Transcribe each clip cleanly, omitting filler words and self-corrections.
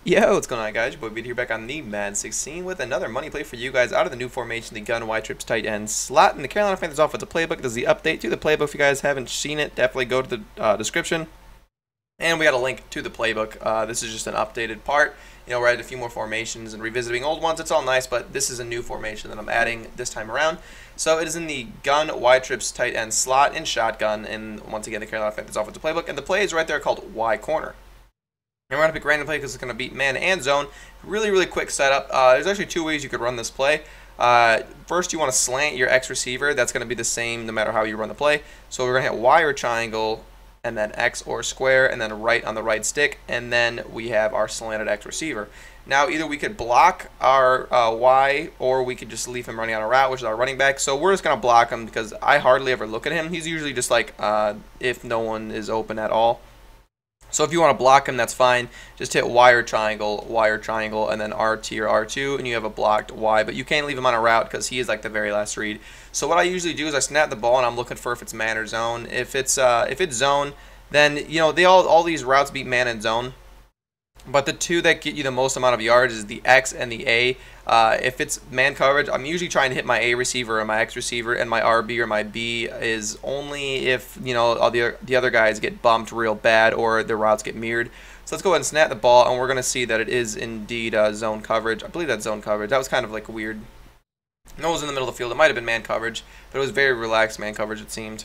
Yo, what's going on, guys? Your boy Beat here back on the Madden 16 with another money play for you guys out of the new formation, the gun Y trips tight end slot. And the Carolina Panthers offensive playbook. This is the update to the playbook. If you guys haven't seen it, definitely go to the description. And we got a link to the playbook. This is just an updated part. You know, we're adding a few more formations and revisiting old ones. It's all nice, but this is a new formation that I'm adding this time around. So it is in the gun Y trips tight end slot in shotgun. And once again, the Carolina Panthers offensive playbook. And the play is right there called Y corner. And we're going to pick random play because it's going to beat man and zone. Really quick setup. There's actually two ways you could run this play. First, you want to slant your X receiver. That's going to be the same no matter how you run the play. So we're going to hit Y or triangle, and then X or square, and then right on the right stick. And then we have our slanted X receiver. Now, either we could block our Y, or we could just leave him running on a route, which is our running back. So we're just going to block him because I hardly ever look at him. He's usually just like if no one is open at all. So if you want to block him, that's fine. Just hit Y or triangle, and then RT or R2, and you have a blocked Y. But you can't leave him on a route because he is like the very last read. So what I usually do is I snap the ball, and I'm looking for if it's man or zone. If it's zone, then you know all these routes beat man and zone. But the two that get you the most amount of yards is the X and the A. If it's man coverage, I'm usually trying to hit my A receiver or my X receiver, and my RB or my B is only if all the other guys get bumped real bad or their routes get mirrored. So let's go ahead and snap the ball, and we're going to see that it is indeed zone coverage. I believe that's zone coverage. That was kind of like weird. No one was in the middle of the field. It might have been man coverage, but it was very relaxed man coverage, it seemed.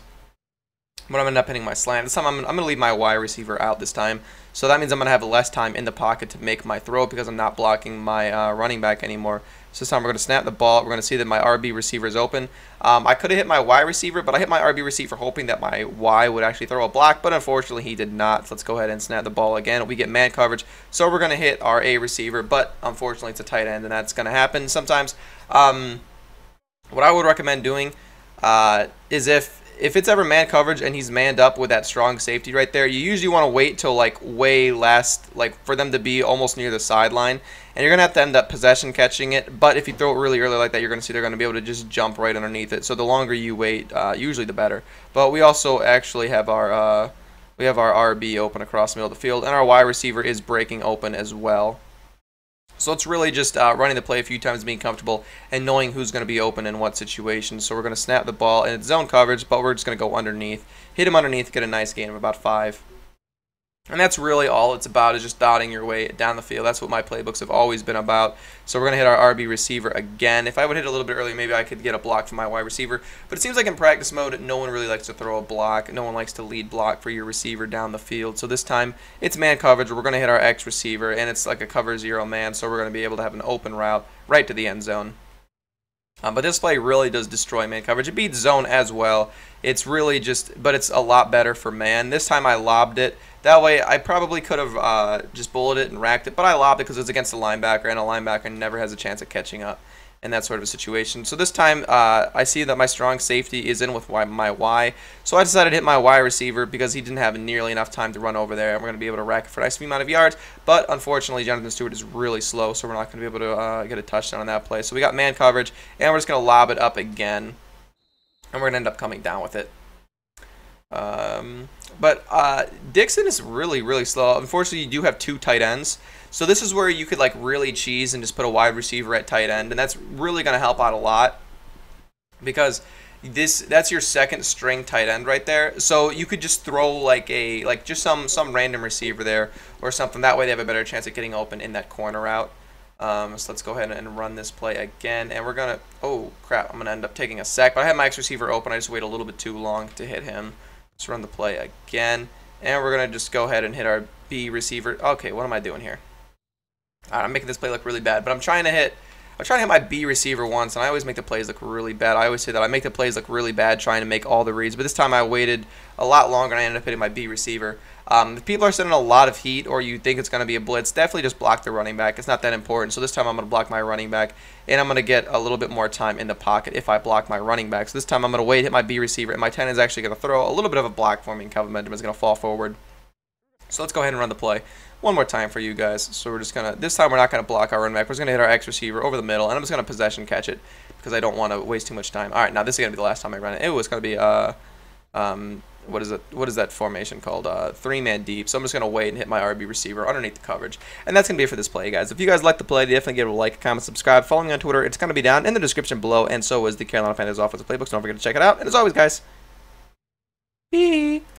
But I'm going to end up hitting my slant. This time I'm going to leave my Y receiver out this time. So that means I'm going to have less time in the pocket to make my throw because I'm not blocking my running back anymore. So this time we're going to snap the ball. We're going to see that my RB receiver is open. I could have hit my Y receiver, but I hit my RB receiver hoping that my Y would actually throw a block. But unfortunately, he did not. So let's go ahead and snap the ball again. We get man coverage. So we're going to hit our A receiver. But unfortunately, it's a tight end, and that's going to happen sometimes. What I would recommend doing is if it's ever man coverage and he's manned up with that strong safety right there, you usually want to wait till like way last, like for them to be almost near the sideline, and you're gonna have to end up possession catching it. But if you throw it really early like that, you're gonna see they're gonna be able to just jump right underneath it. So the longer you wait, usually the better. But we also actually have our RB open across the middle of the field, and our Y receiver is breaking open as well. So it's really just running the play a few times, being comfortable, and knowing who's going to be open in what situation. So we're going to snap the ball, and it's zone coverage, but we're just going to go underneath. Hit him underneath, get a nice gain of about 5. And that's really all it's about, is just dotting your way down the field. That's what my playbooks have always been about. So we're going to hit our RB receiver again. If I would hit a little bit earlier, maybe I could get a block from my wide receiver. But it seems like in practice mode, no one really likes to throw a block. No one likes to lead block for your receiver down the field. So this time, it's man coverage. We're going to hit our X receiver, and it's like a cover 0 man. So we're going to be able to have an open route right to the end zone. But this play really does destroy man coverage. It beats zone as well. It's really just, but it's a lot better for man. This time I lobbed it. That way I probably could have just bulleted it and racked it, but I lobbed it because it's against a linebacker, and a linebacker never has a chance of catching up in that sort of a situation. So this time I see that my strong safety is in with my Y. So I decided to hit my Y receiver because he didn't have nearly enough time to run over there, and we're going to be able to rack it for a nice amount of yards. But unfortunately, Jonathan Stewart is really slow, so we're not going to be able to get a touchdown on that play. So we got man coverage, and we're just going to lob it up again, and we're going to end up coming down with it. But Dixon is really slow. Unfortunately, you do have 2 tight ends. So this is where you could like really cheese and just put a wide receiver at tight end, and that's really going to help out a lot because that's your second string tight end right there. So you could just throw like just some random receiver there or something. That way they have a better chance of getting open in that corner route. So let's go ahead and run this play again, and we're gonna, oh crap, I'm gonna end up taking a sack, but I have my X receiver open. I just wait a little bit too long to hit him. Let's run the play again, and we're gonna just go ahead and hit our B receiver. Okay, what am I doing here? I'm making this play look really bad, but I'm trying to hit my B receiver once, and I always make the plays look really bad. I always say that I make the plays look really bad trying to make all the reads, but this time I waited a lot longer, and I ended up hitting my B receiver. If people are sending a lot of heat, or you think it's going to be a blitz, definitely just block the running back. It's not that important. So this time I'm going to block my running back, and I'm going to get a little bit more time in the pocket if I block my running back. So this time I'm going to wait, hit my B receiver, and my 10 is actually going to throw a little bit of a block for me, and Kelvin Benjamin is going to fall forward. So let's go ahead and run the play one more time for you guys. So we're just going to, this time we're not going to block our running back. We're just going to hit our X receiver over the middle, and I'm just going to possession catch it because I don't want to waste too much time. All right, now this is going to be the last time I run it. It was going to be what is it? What is that formation called? 3-man deep. So I'm just gonna wait and hit my RB receiver underneath the coverage, and that's gonna be it for this play, guys. If you guys like the play, definitely give it a like, comment, subscribe, follow me on Twitter. It's gonna be down in the description below, and so is the Carolina Panthers offensive playbook. So don't forget to check it out. And as always, guys,